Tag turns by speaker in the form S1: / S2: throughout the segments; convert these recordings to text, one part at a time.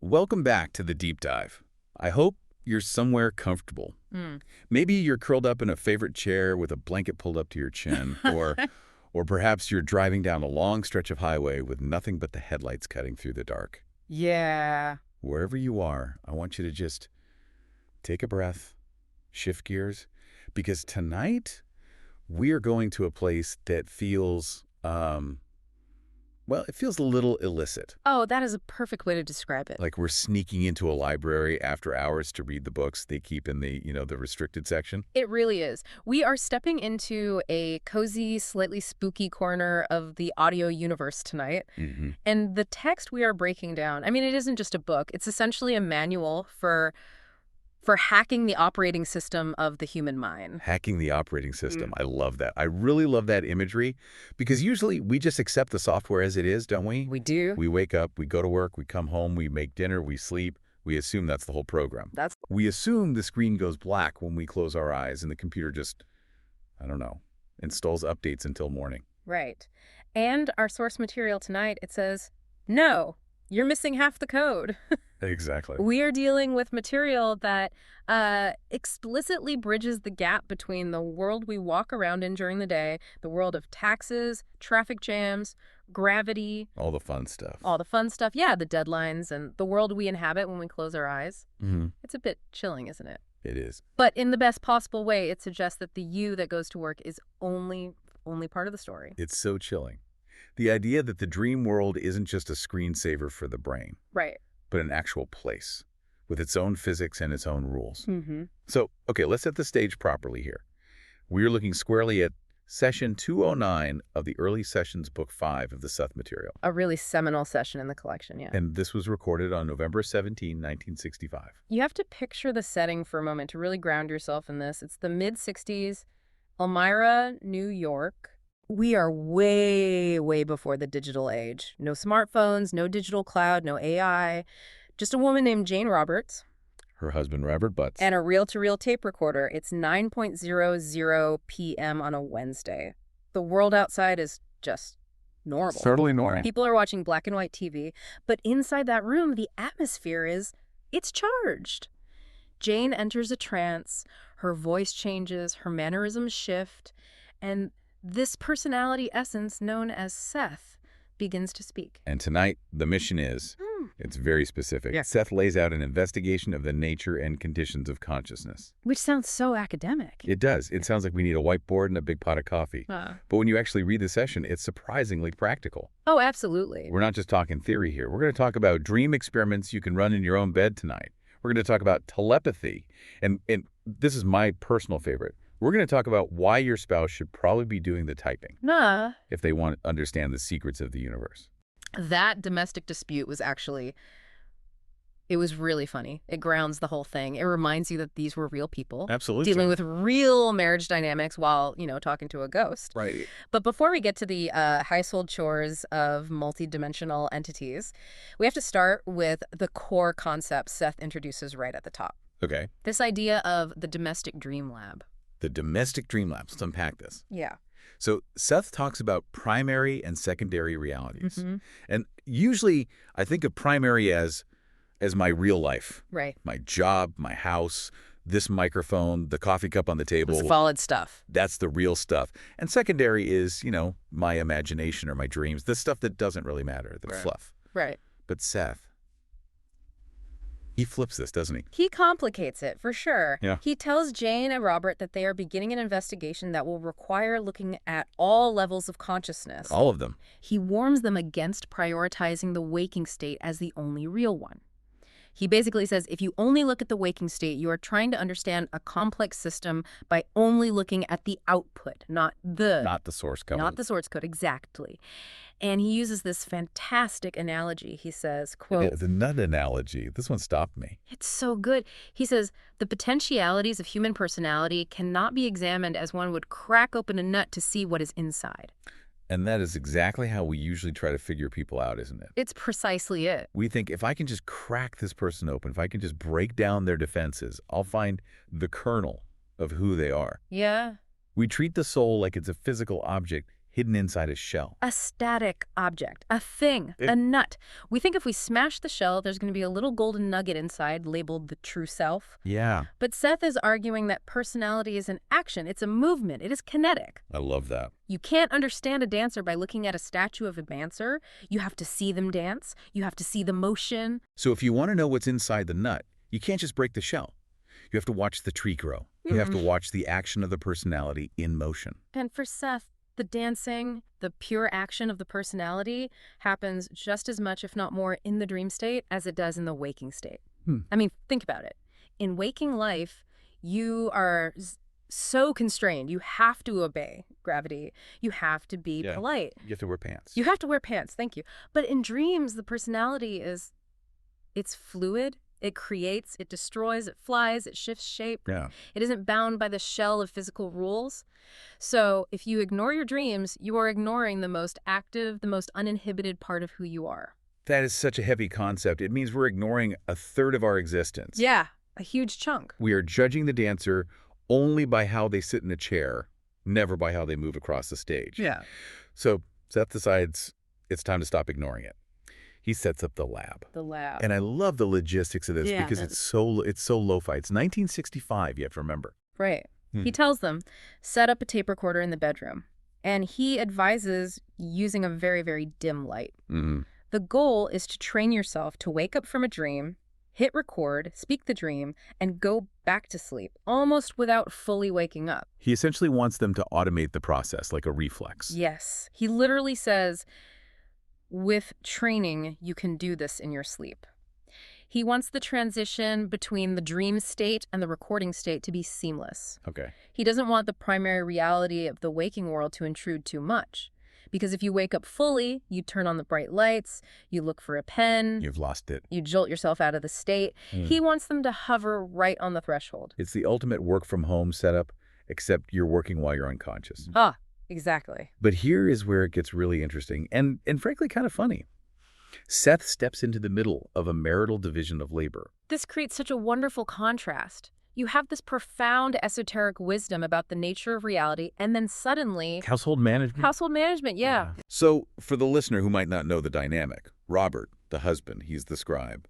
S1: Welcome back to the deep dive. I hope you're somewhere comfortable. Maybe you're curled up in a favorite chair with a blanket pulled up to your chin, or perhaps you're driving down a long stretch of highway with nothing but the headlights cutting through the dark.
S2: Yeah.
S1: Wherever you are, I want you to just take a breath, shift gears, because tonight we are going to a place that feels, it feels a little illicit.
S2: Oh, that is a perfect way to describe it.
S1: Like we're sneaking into a library after hours to read the books they keep in the restricted section.
S2: It really is. We are stepping into a cozy, slightly spooky corner of the audio universe tonight. And the text we are breaking down, I mean, it isn't just a book. It's essentially a manual for hacking the operating system of the human mind.
S1: Hacking the operating system. I love that. I really love that imagery because usually we just accept the software as it is, don't we?
S2: We do.
S1: We wake up, we go to work, we come home, we make dinner, we sleep. We assume that's the whole program. We assume the screen goes black when we close our eyes and the computer just, I don't know, installs updates until morning.
S2: Right. And our source material tonight, it says, no, you're missing half the code.
S1: Exactly.
S2: We are dealing with material that explicitly bridges the gap between the world we walk around in during the day, the world of taxes, traffic jams, gravity.
S1: All the fun stuff.
S2: All the fun stuff. Yeah, the deadlines and the world we inhabit when we close our eyes. It's a bit chilling, isn't it?
S1: It is.
S2: But in the best possible way, it suggests that the you that goes to work is only part of the story.
S1: It's so chilling. The idea that the dream world isn't just a screensaver for the brain.
S2: Right.
S1: But an actual place with its own physics and its own rules. So, okay, let's set the stage properly here. We're looking squarely at session 209 of the early sessions, book 5 of the Seth material.
S2: A really seminal session in the collection, yeah.
S1: And this was recorded on November 17, 1965.
S2: You have to picture the setting for a moment to really ground yourself in this. It's the mid-60s, Elmira, New York. We are way, way before the digital age. No smartphones, no digital cloud, no AI. Just a woman named Jane Roberts.
S1: Her husband, Ruburt, Butts.
S2: And a reel-to-reel tape recorder. It's 9:00 p.m. on a Wednesday. The world outside is just normal.
S1: Totally normal.
S2: People are watching black and white TV, but inside that room, the atmosphere it's charged. Jane enters a trance, her voice changes, her mannerisms shift, and this personality essence known as Seth begins to speak.
S1: And tonight, the mission is, it's very specific. Yeah. Seth lays out an investigation of the nature and conditions of consciousness.
S2: Which sounds so academic.
S1: It does. It sounds like we need a whiteboard and a big pot of coffee. But when you actually read the session, it's surprisingly practical.
S2: Oh, absolutely.
S1: We're not just talking theory here. We're going to talk about dream experiments you can run in your own bed tonight. We're going to talk about telepathy. And this is my personal favorite. We're going to talk about why your spouse should probably be doing the typing if they want to understand the secrets of the universe.
S2: That domestic dispute was it was really funny. It grounds the whole thing. It reminds you that these were real people.
S1: Absolutely.
S2: Dealing with real marriage dynamics while, talking to a ghost.
S1: Right.
S2: But before we get to the household chores of multidimensional entities, we have to start with the core concept Seth introduces right at the top.
S1: Okay.
S2: This idea of the domestic dream lab.
S1: The domestic dream lab. Let's unpack this.
S2: Yeah.
S1: So Seth talks about primary and secondary realities. And usually I think of primary as my real life.
S2: Right.
S1: My job, my house, this microphone, the coffee cup on the table.
S2: The solid stuff.
S1: That's the real stuff. And secondary is, my imagination or my dreams, the stuff that doesn't really matter, the fluff.
S2: Right.
S1: But Seth, he flips this, doesn't he?
S2: He complicates it, for sure.
S1: Yeah.
S2: He tells Jane and Robert that they are beginning an investigation that will require looking at all levels of consciousness.
S1: All of them.
S2: He warns them against prioritizing the waking state as the only real one. He basically says if you only look at the waking state, you are trying to understand a complex system by only looking at the output, not the
S1: source code.
S2: Not the source code, exactly. And he uses this fantastic analogy. He says, quote,
S1: the nut analogy. This one stopped me.
S2: It's so good. He says, the potentialities of human personality cannot be examined as one would crack open a nut to see what is inside.
S1: And that is exactly how we usually try to figure people out, isn't it?
S2: It's precisely it.
S1: We think if I can just crack this person open, if I can just break down their defenses, I'll find the kernel of who they are.
S2: Yeah.
S1: We treat the soul like it's a physical object hidden inside a shell.
S2: A static object, a thing, a nut. We think if we smash the shell, there's going to be a little golden nugget inside labeled the true self.
S1: Yeah.
S2: But Seth is arguing that personality is an action. It's a movement. It is kinetic.
S1: I love that.
S2: You can't understand a dancer by looking at a statue of a dancer. You have to see them dance. You have to see the motion.
S1: So if you want to know what's inside the nut, you can't just break the shell. You have to watch the tree grow. You have to watch the action of the personality in motion.
S2: And for Seth, the dancing, the pure action of the personality happens just as much, if not more, in the dream state as it does in the waking state. I mean, think about it. In waking life, you are so constrained. You have to obey gravity. You have to be polite.
S1: You have to wear pants.
S2: You have to wear pants. Thank you. But in dreams, the personality it's fluid. It creates, it destroys, it flies, it shifts shape.
S1: Yeah.
S2: It isn't bound by the shell of physical rules. So if you ignore your dreams, you are ignoring the most active, the most uninhibited part of who you are.
S1: That is such a heavy concept. It means we're ignoring a third of our existence.
S2: Yeah, a huge chunk.
S1: We are judging the dancer only by how they sit in a chair, never by how they move across the stage.
S2: Yeah.
S1: So Seth decides it's time to stop ignoring it. He sets up the lab.
S2: The lab.
S1: And I love the logistics of this because it's so lo-fi. It's 1965, you have to remember.
S2: Right. He tells them, set up a tape recorder in the bedroom. And he advises using a very, very dim light. The goal is to train yourself to wake up from a dream, hit record, speak the dream, and go back to sleep, almost without fully waking up.
S1: He essentially wants them to automate the process like a reflex.
S2: Yes. He literally says, with training, you can do this in your sleep. He wants the transition between the dream state and the recording state to be seamless.
S1: Okay.
S2: He doesn't want the primary reality of the waking world to intrude too much. Because if you wake up fully, you turn on the bright lights, you look for a pen.
S1: You've lost it.
S2: You jolt yourself out of the state. He wants them to hover right on the threshold.
S1: It's the ultimate work-from-home setup, except you're working while you're unconscious.
S2: Ah, exactly.
S1: But here is where it gets really interesting and frankly kind of funny. Seth steps into the middle of a marital division of labor.
S2: This creates such a wonderful contrast. You have this profound esoteric wisdom about the nature of reality, and then suddenly...
S1: Household management?
S2: Household management, yeah.
S1: So, for the listener who might not know the dynamic, Ruburt, the husband, he's the scribe.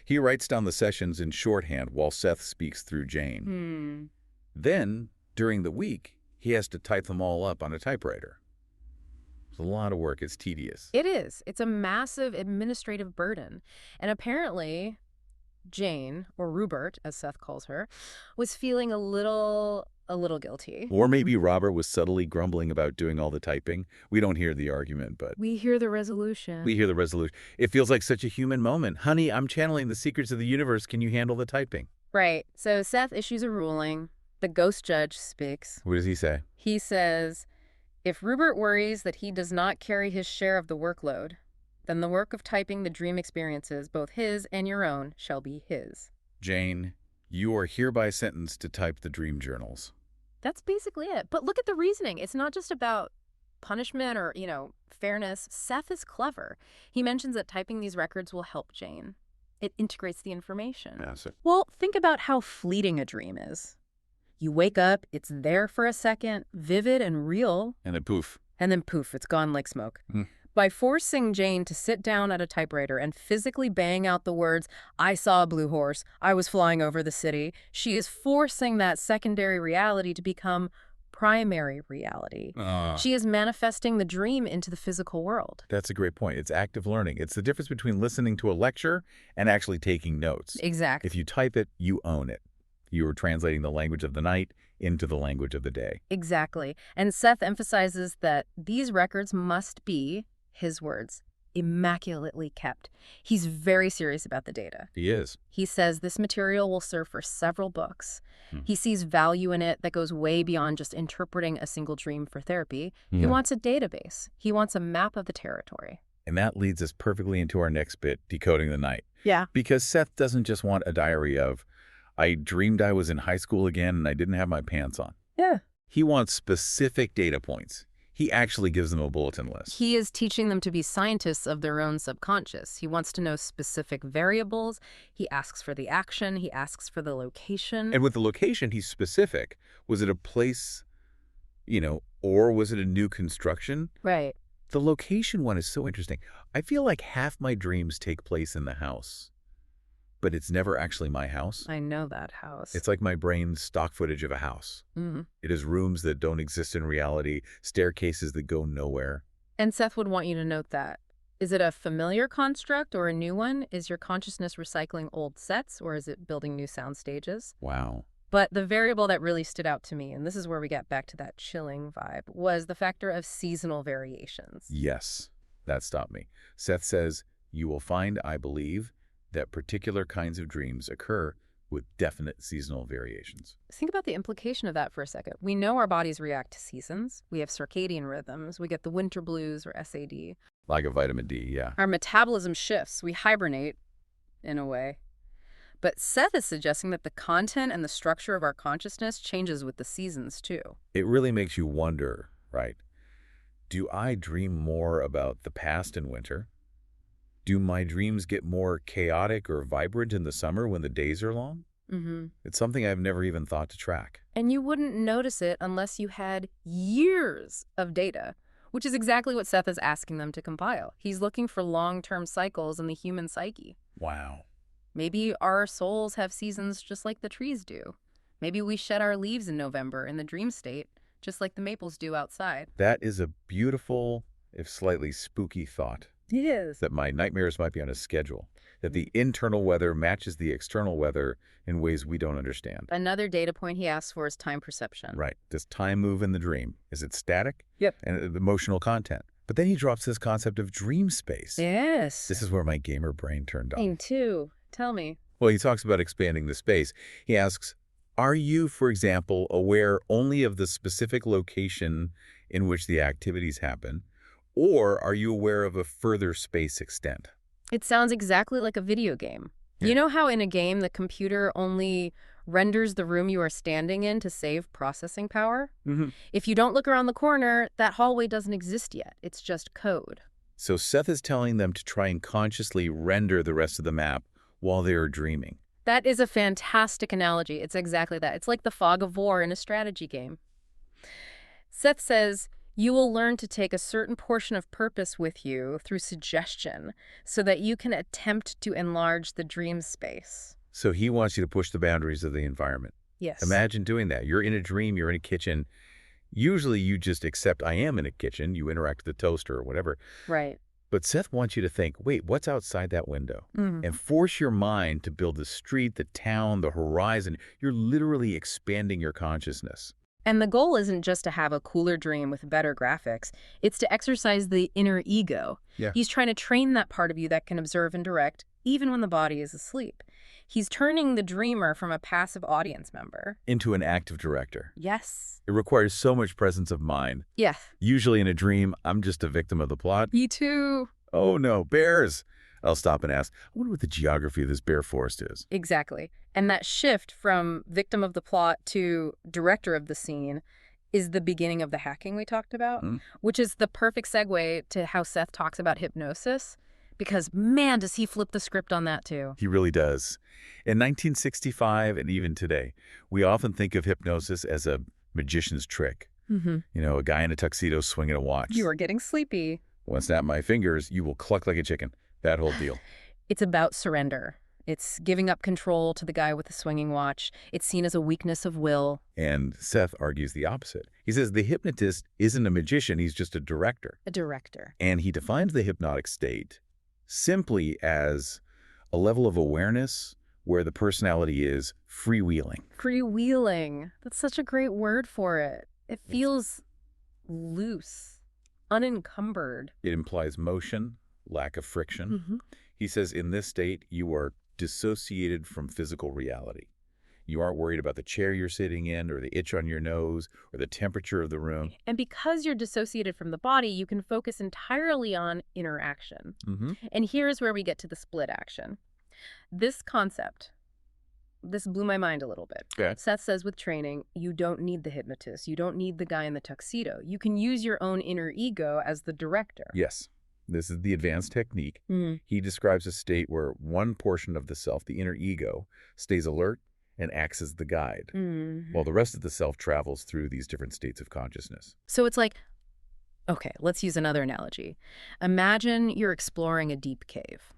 S1: He writes down the sessions in shorthand while Seth speaks through Jane. Then, during the week, he has to type them all up on a typewriter. It's a lot of work. It's tedious.
S2: It is. It's a massive administrative burden. And apparently, Jane, or Ruburt, as Seth calls her, was feeling a little guilty.
S1: Or maybe Robert was subtly grumbling about doing all the typing. We don't hear the argument, but...
S2: We hear the resolution.
S1: We hear the resolution. It feels like such a human moment. Honey, I'm channeling the secrets of the universe. Can you handle the typing?
S2: Right. So Seth issues a ruling. The ghost judge speaks.
S1: What does he say?
S2: He says, if Ruburt worries that he does not carry his share of the workload, then the work of typing the dream experiences, both his and your own, shall be his.
S1: Jane, you are hereby sentenced to type the dream journals.
S2: That's basically it. But look at the reasoning. It's not just about punishment or, fairness. Seth is clever. He mentions that typing these records will help Jane. It integrates the information.
S1: Yeah, so
S2: Well, think about how fleeting a dream is. You wake up, it's there for a second, vivid and real,
S1: and then poof.
S2: and then poof, it's gone like smoke. By forcing Jane to sit down at a typewriter and physically bang out the words, I saw a blue horse, I was flying over the city, she is forcing that secondary reality to become primary reality. She is manifesting the dream into the physical world.
S1: That's a great point. It's active learning. It's the difference between listening to a lecture and actually taking notes.
S2: Exactly.
S1: If you type it, you own it. You are translating the language of the night into the language of the day.
S2: Exactly. And Seth emphasizes that these records must be, his words, immaculately kept. He's very serious about the data.
S1: He is.
S2: He says this material will serve for several books. He sees value in it that goes way beyond just interpreting a single dream for therapy. He wants a database. He wants a map of the territory.
S1: And that leads us perfectly into our next bit, decoding the night.
S2: Yeah.
S1: Because Seth doesn't just want a diary of, I dreamed I was in high school again and I didn't have my pants on.
S2: Yeah.
S1: He wants specific data points. He actually gives them a bulletin list.
S2: He is teaching them to be scientists of their own subconscious. He wants to know specific variables. He asks for the action. He asks for the location.
S1: And with the location, he's specific. Was it a place Or was it a new construction?
S2: Right.
S1: The location one is so interesting. I feel like half my dreams take place in the house, but it's never actually my house.
S2: I know that house.
S1: It's like my brain's stock footage of a house.
S2: Mm-hmm.
S1: It is rooms that don't exist in reality, staircases that go nowhere.
S2: And Seth would want you to note that. Is it a familiar construct or a new one? Is your consciousness recycling old sets, or is it building new sound stages?
S1: Wow.
S2: But the variable that really stood out to me, and this is where we get back to that chilling vibe, was the factor of seasonal variations.
S1: Yes, that stopped me. Seth says, you will find, I believe, that particular kinds of dreams occur with definite seasonal variations.
S2: Think about the implication of that for a second. We know our bodies react to seasons. We have circadian rhythms. We get the winter blues or SAD.
S1: Like a vitamin D, yeah.
S2: Our metabolism shifts. We hibernate, in a way. But Seth is suggesting that the content and the structure of our consciousness changes with the seasons, too.
S1: It really makes you wonder, right? Do I dream more about the past in winter? Do my dreams get more chaotic or vibrant in the summer when the days are long?
S2: Mm-hmm.
S1: It's something I've never even thought to track.
S2: And you wouldn't notice it unless you had years of data, which is exactly what Seth is asking them to compile. He's looking for long-term cycles in the human psyche.
S1: Wow.
S2: Maybe our souls have seasons just like the trees do. Maybe we shed our leaves in November in the dream state, just like the maples do outside.
S1: That is a beautiful, if slightly spooky thought.
S2: It is.
S1: That my nightmares might be on a schedule. That the internal weather matches the external weather in ways we don't understand.
S2: Another data point he asks for is time perception.
S1: Right. Does time move in the dream? Is it static?
S2: Yep.
S1: And emotional content. But then he drops this concept of dream space.
S2: Yes.
S1: This is where my gamer brain turned on.
S2: Mine too. Tell me.
S1: Well, he talks about expanding the space. He asks, are you, for example, aware only of the specific location in which the activities happen, or are you aware of a further space extent?
S2: It sounds exactly like a video game.
S1: Yeah.
S2: You know how in a game the computer only renders the room you are standing in to save processing power?
S1: Mm-hmm.
S2: If you don't look around the corner, that hallway doesn't exist yet. It's just code.
S1: So Seth is telling them to try and consciously render the rest of the map while they are dreaming.
S2: That is a fantastic analogy. It's exactly that. It's like the fog of war in a strategy game. Seth says, you will learn to take a certain portion of purpose with you through suggestion so that you can attempt to enlarge the dream space.
S1: So he wants you to push the boundaries of the environment.
S2: Yes.
S1: Imagine doing that. You're in a dream, you're in a kitchen. Usually you just accept I am in a kitchen. You interact with the toaster or whatever.
S2: Right.
S1: But Seth wants you to think, wait, what's outside that window?
S2: Mm-hmm.
S1: And force your mind to build the street, the town, the horizon. You're literally expanding your consciousness.
S2: And the goal isn't just to have a cooler dream with better graphics. It's to exercise the inner ego.
S1: Yeah.
S2: He's trying to train that part of you that can observe and direct, even when the body is asleep. He's turning the dreamer from a passive audience member
S1: Into an active director.
S2: Yes.
S1: It requires so much presence of mind.
S2: Yeah.
S1: Usually in a dream, I'm just a victim of the plot.
S2: Me too.
S1: Oh no, bears! I'll stop and ask, I wonder what the geography of this bear forest is.
S2: Exactly. And that shift from victim of the plot to director of the scene is the beginning of the hacking we talked about, which is the perfect segue to how Seth talks about hypnosis. Because, man, does he flip the script on that, too.
S1: He really does. In 1965 and even today, we often think of hypnosis as a magician's trick.
S2: Mm-hmm.
S1: You know, a guy in a tuxedo swinging a watch.
S2: You are getting sleepy.
S1: Once snap my fingers, you will cluck like a chicken. That whole deal.
S2: It's about surrender. It's giving up control to the guy with the swinging watch. It's seen as a weakness of will.
S1: And Seth argues the opposite. He says the hypnotist isn't a magician, he's just a director.
S2: A director.
S1: And he defines the hypnotic state simply as a level of awareness where the personality is freewheeling.
S2: Freewheeling. That's such a great word for it. It feels loose, unencumbered.
S1: It implies motion, lack of friction.
S2: Mm-hmm.
S1: He says in this state, you are dissociated from physical reality. You aren't worried about the chair you're sitting in or the itch on your nose or the temperature of the room.
S2: And because you're dissociated from the body, you can focus entirely on interaction.
S1: Mm-hmm.
S2: And here's where we get to the split action. This concept, this blew my mind a little bit.
S1: Okay.
S2: Seth says with training, you don't need the hypnotist. You don't need the guy in the tuxedo. You can use your own inner ego as the director.
S1: Yes. This is the advanced technique.
S2: Mm.
S1: He describes a state where one portion of the self, the inner ego, stays alert and acts as the guide,
S2: Mm.
S1: while the rest of the self travels through these different states of consciousness.
S2: So it's like, okay, let's use another analogy. Imagine you're exploring a deep cave,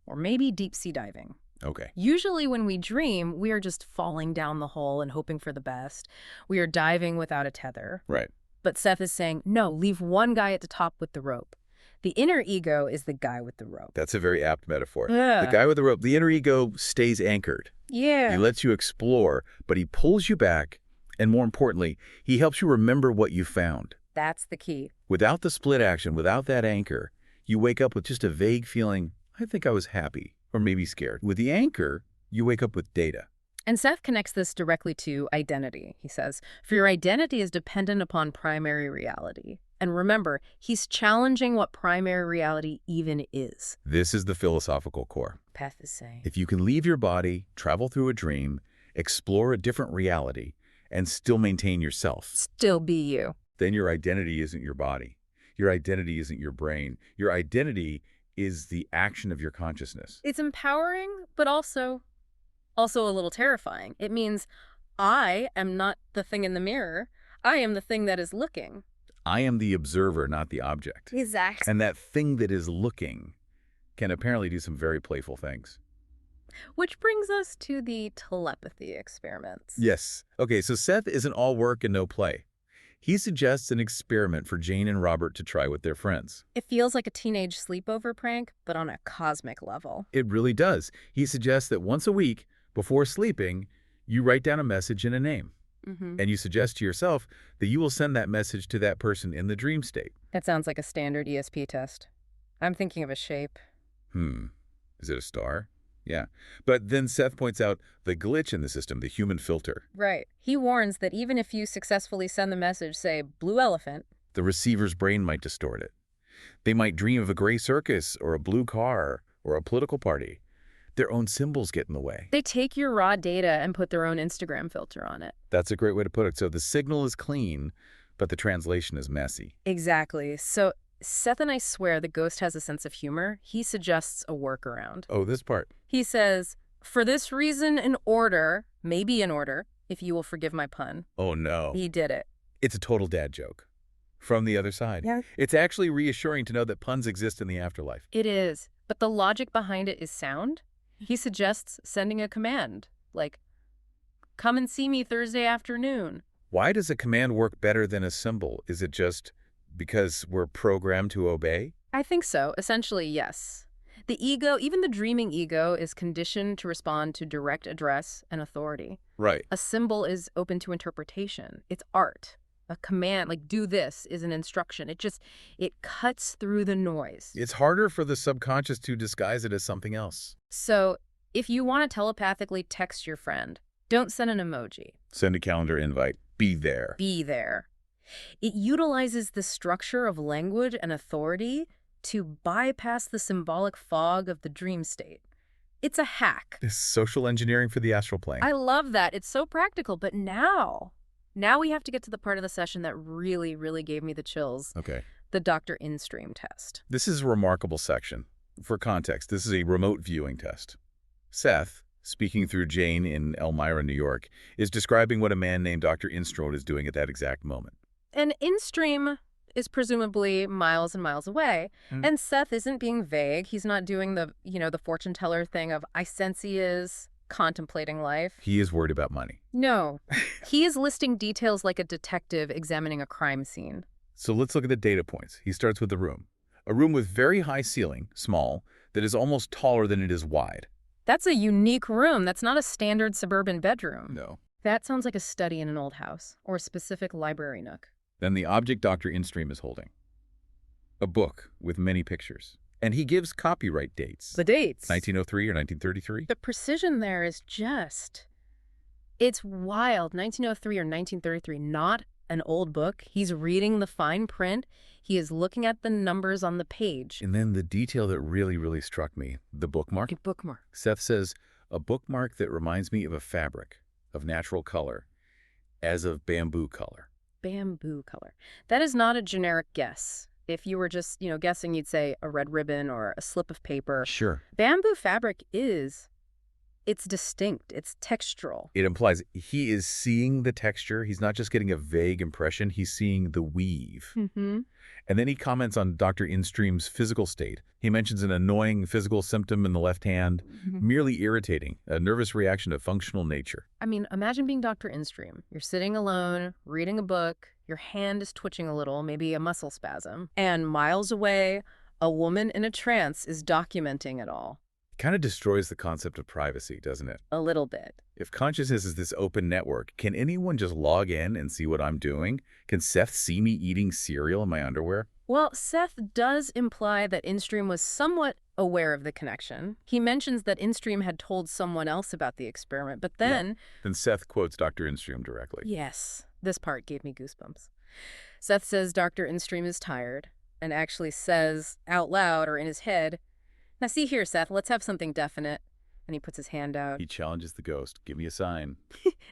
S2: or maybe deep sea diving.
S1: Okay.
S2: Usually when we dream, we are just falling down the hole and hoping for the best. We are diving without a tether.
S1: Right.
S2: But Seth is saying, no, leave one guy at the top with the rope. The inner ego is the guy with the rope.
S1: That's a very apt metaphor.
S2: Yeah.
S1: The guy with the rope, the inner ego stays anchored.
S2: Yeah.
S1: He lets you explore, but he pulls you back, and more importantly, he helps you remember what you found.
S2: That's the key.
S1: Without the split action, without that anchor, you wake up with just a vague feeling, I think I was happy, or maybe scared. With the anchor, you wake up with data.
S2: And Seth connects this directly to identity, he says. For your identity is dependent upon primary reality. And remember, he's challenging what primary reality even is.
S1: This is the philosophical core.
S2: Path is saying.
S1: If you can leave your body, travel through a dream, explore a different reality, and still maintain yourself,
S2: Still be you.
S1: then your identity isn't your body. Your identity isn't your brain. Your identity is the action of your consciousness.
S2: It's empowering, but also a little terrifying. It means I am not the thing in the mirror. I am the thing that is looking.
S1: I am the observer, not the object.
S2: Exactly.
S1: And that thing that is looking can apparently do some very playful things.
S2: Which brings us to the telepathy experiments.
S1: Yes. Okay, so Seth isn't all work and no play. He suggests an experiment for Jane and Robert to try with their friends.
S2: It feels like a teenage sleepover prank, but on a cosmic level.
S1: It really does. He suggests that once a week, before sleeping, you write down a message and a name. And you suggest to yourself that you will send that message to that person in the dream state.
S2: That sounds like a standard ESP test. I'm thinking of a shape.
S1: Is it a star? Yeah. But then Seth points out the glitch in the system, the human filter.
S2: Right. He warns that even if you successfully send the message, say, blue elephant,
S1: The receiver's brain might distort it. They might dream of a gray circus or a blue car or a political party. Their own symbols get in the way.
S2: they take your raw data and put their own Instagram filter on it.
S1: That's a great way to put it. So the signal is clean, but the translation is messy.
S2: Exactly. So Seth and I swear the ghost has a sense of humor. He suggests a workaround.
S1: Oh, this part.
S2: He says, for this reason in order, maybe in order, if you will forgive my pun.
S1: Oh, no.
S2: He did it.
S1: It's a total dad joke. From the other side.
S2: Yeah.
S1: It's actually reassuring to know that puns exist in the afterlife.
S2: It is. But the logic behind it is sound. He suggests sending a command, like, come and see me Thursday afternoon.
S1: Why does a command work better than a symbol? Is it just because we're programmed to obey?
S2: I think so. Essentially, yes. The ego, even the dreaming ego, is conditioned to respond to direct address and authority.
S1: Right.
S2: A symbol is open to interpretation. It's art. A command, like do this, is an instruction. It cuts through the noise.
S1: It's harder for the subconscious to disguise it as something else.
S2: So if you want to telepathically text your friend, don't send an emoji.
S1: Send a calendar invite. Be there.
S2: Be there. It utilizes the structure of language and authority to bypass the symbolic fog of the dream state. It's a hack.
S1: This social engineering for the astral plane.
S2: I love that. It's so practical. But now we have to get to the part of the session that really, really gave me the chills.
S1: Okay.
S2: The Dr. In-Stream test.
S1: This is a remarkable section. For context, this is a remote viewing test. Seth, speaking through Jane in Elmira, New York, is describing what a man named Dr. Instrode is doing at that exact moment.
S2: And In-Stream is presumably miles and miles away. And Seth isn't being vague. He's not doing the fortune teller thing of, I sense he is contemplating life.
S1: He is worried about money.
S2: No. He is listing details like a detective examining a crime scene.
S1: So let's look at the data points. He starts with the room. A room with very high ceiling, small, that is almost taller than it is wide.
S2: That's a unique room. That's not a standard suburban bedroom.
S1: No.
S2: That sounds like a study in an old house or a specific library nook.
S1: Then the object Dr. Instream is holding. A book with many pictures. And he gives copyright dates.
S2: The dates.
S1: 1903 or 1933?
S2: The precision there is it's wild. 1903 or 1933, not an old book. He's reading the fine print. He is looking at the numbers on the page.
S1: And then the detail that really, really struck me, the bookmark.
S2: A bookmark.
S1: Seth says, a bookmark that reminds me of a fabric, of natural color, as of bamboo color.
S2: Bamboo color. That is not a generic guess. If you were just, guessing, you'd say a red ribbon or a slip of paper.
S1: Sure.
S2: Bamboo fabric it's It's distinct. It's textural.
S1: It implies he is seeing the texture. He's not just getting a vague impression. He's seeing the weave.
S2: Mm-hmm.
S1: And then he comments on Dr. Instream's physical state. He mentions an annoying physical symptom in the left hand, merely irritating, a nervous reaction of functional nature.
S2: I mean, imagine being Dr. Instream. You're sitting alone, reading a book, your hand is twitching a little, maybe a muscle spasm, and miles away, a woman in a trance is documenting it all.
S1: Kind of destroys the concept of privacy, doesn't it?
S2: A little bit.
S1: If consciousness is this open network, can anyone just log in and see what I'm doing? Can Seth see me eating cereal in my underwear?
S2: Well, Seth does imply that Instream was somewhat aware of the connection. He mentions that Instream had told someone else about the experiment, but then...
S1: Yeah. Then Seth quotes Dr. Instream directly.
S2: Yes, this part gave me goosebumps. Seth says Dr. Instream is tired, and actually says out loud or in his head, "Now see here, Seth, let's have something definite." And he puts his hand out.
S1: He challenges the ghost. Give me a sign.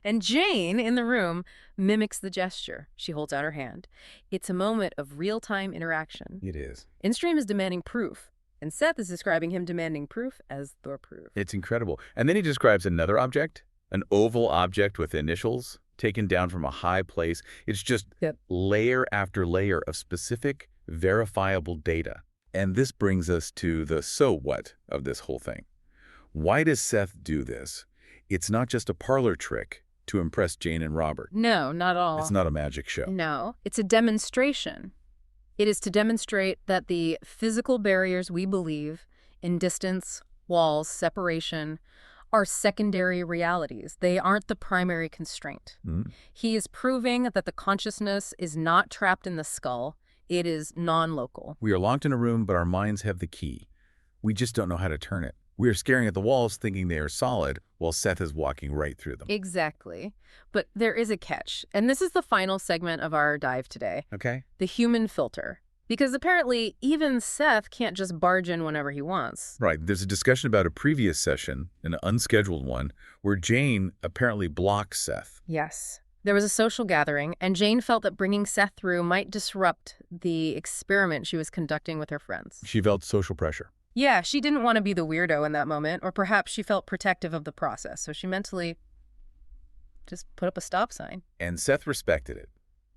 S2: And Jane, in the room, mimics the gesture. She holds out her hand. It's a moment of real-time interaction.
S1: It is.
S2: Instream is demanding proof, and Seth is describing him demanding proof as the proof.
S1: It's incredible. And then he describes another object, an oval object with initials taken down from a high place. It's just layer after layer of specific, verifiable data. And this brings us to the so what of this whole thing. Why does Seth do this? It's not just a parlor trick to impress Jane and Robert.
S2: No, not at all.
S1: It's not a magic show.
S2: No, it's a demonstration. It is to demonstrate that the physical barriers we believe in distance, walls, separation, are secondary realities. They aren't the primary constraint. He is proving that the consciousness is not trapped in the skull. It is non-local.
S1: We are locked in a room, but our minds have the key. We just don't know how to turn it. We are staring at the walls thinking they are solid, while Seth is walking right through them.
S2: Exactly. But there is a catch, and this is the final segment of our dive today.
S1: Okay.
S2: The human filter. Because apparently, even Seth can't just barge in whenever he wants.
S1: Right. There's a discussion about a previous session, an unscheduled one, where Jane apparently blocks Seth.
S2: Yes. There was a social gathering, and Jane felt that bringing Seth through might disrupt the experiment she was conducting with her friends.
S1: She felt social pressure.
S2: Yeah, she didn't want to be the weirdo in that moment, or perhaps she felt protective of the process, so she mentally just put up a stop sign.
S1: And Seth respected it.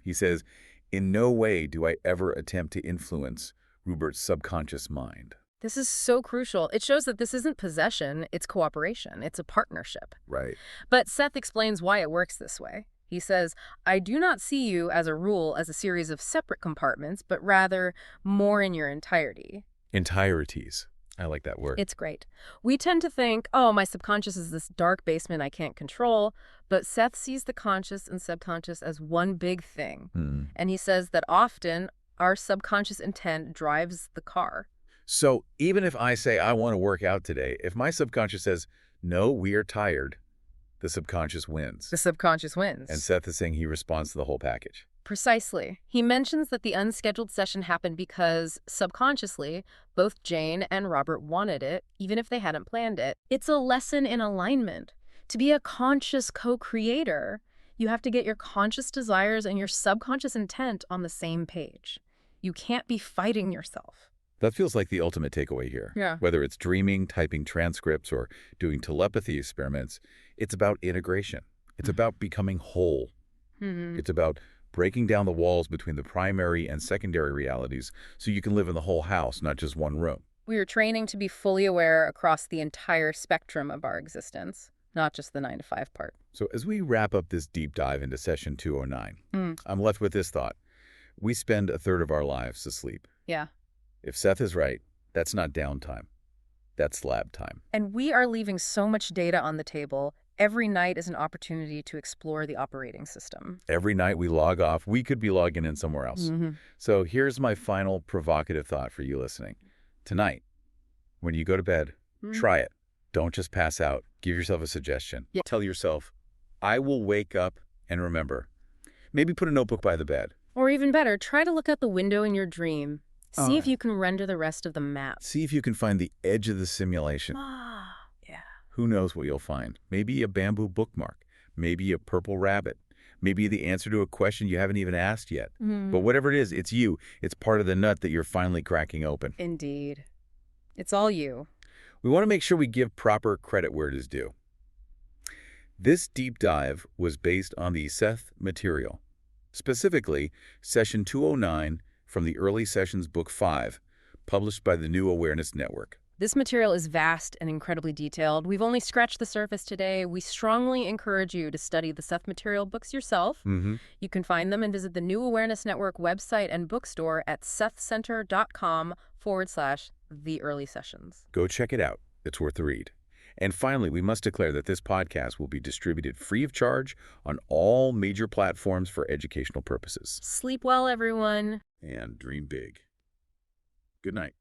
S1: He says, "In no way do I ever attempt to influence Rubert's subconscious mind."
S2: This is so crucial. It shows that this isn't possession, it's cooperation. It's a partnership.
S1: Right.
S2: But Seth explains why it works this way. He says, "I do not see you as a rule as a series of separate compartments, but rather more in your entirety."
S1: Entireties. I like that word.
S2: It's great. We tend to think, oh, my subconscious is this dark basement I can't control, but Seth sees the conscious and subconscious as one big thing. And he says that often our subconscious intent drives the car.
S1: So even if I say I want to work out today, if my subconscious says, "No, we are tired," the subconscious wins.
S2: The subconscious wins.
S1: And Seth is saying he responds to the whole package.
S2: Precisely. He mentions that the unscheduled session happened because, subconsciously, both Jane and Robert wanted it, even if they hadn't planned it. It's a lesson in alignment. To be a conscious co-creator, you have to get your conscious desires and your subconscious intent on the same page. You can't be fighting yourself.
S1: That feels like the ultimate takeaway here.
S2: Yeah.
S1: Whether it's dreaming, typing transcripts, or doing telepathy experiments, it's about integration. It's about becoming whole. It's about breaking down the walls between the primary and secondary realities so you can live in the whole house, not just one room.
S2: We are training to be fully aware across the entire spectrum of our existence, not just the 9-to-5 part.
S1: So as we wrap up this deep dive into session 209, I'm left with this thought. We spend a third of our lives asleep.
S2: Yeah.
S1: If Seth is right, that's not downtime. That's lab time.
S2: And we are leaving so much data on the table. Every night is an opportunity to explore the operating system.
S1: Every night we log off, we could be logging in somewhere else. So here's my final provocative thought for you listening. Tonight, when you go to bed, try it. Don't just pass out. Give yourself a suggestion.
S2: Yeah.
S1: Tell yourself, I will wake up and remember. Maybe put a notebook by the bed.
S2: Or even better, try to look out the window in your dream. See if you can render the rest of the map.
S1: See if you can find the edge of the simulation.
S2: Yeah.
S1: Who knows what you'll find? Maybe a bamboo bookmark. Maybe a purple rabbit. Maybe the answer to a question you haven't even asked yet. But whatever it is, it's you. It's part of the nut that you're finally cracking open.
S2: Indeed. It's all you.
S1: We want to make sure we give proper credit where it is due. This deep dive was based on the Seth material, specifically Session 209 from the Early Sessions Book 5, published by the New Awareness Network.
S2: This material is vast and incredibly detailed. We've only scratched the surface today. We strongly encourage you to study the Seth material books yourself. You can find them and visit the New Awareness Network website and bookstore at sethcenter.com/the early sessions.
S1: Go check it out. It's worth the read. And finally, we must declare that this podcast will be distributed free of charge on all major platforms for educational purposes.
S2: Sleep well, everyone.
S1: And dream big. Good night.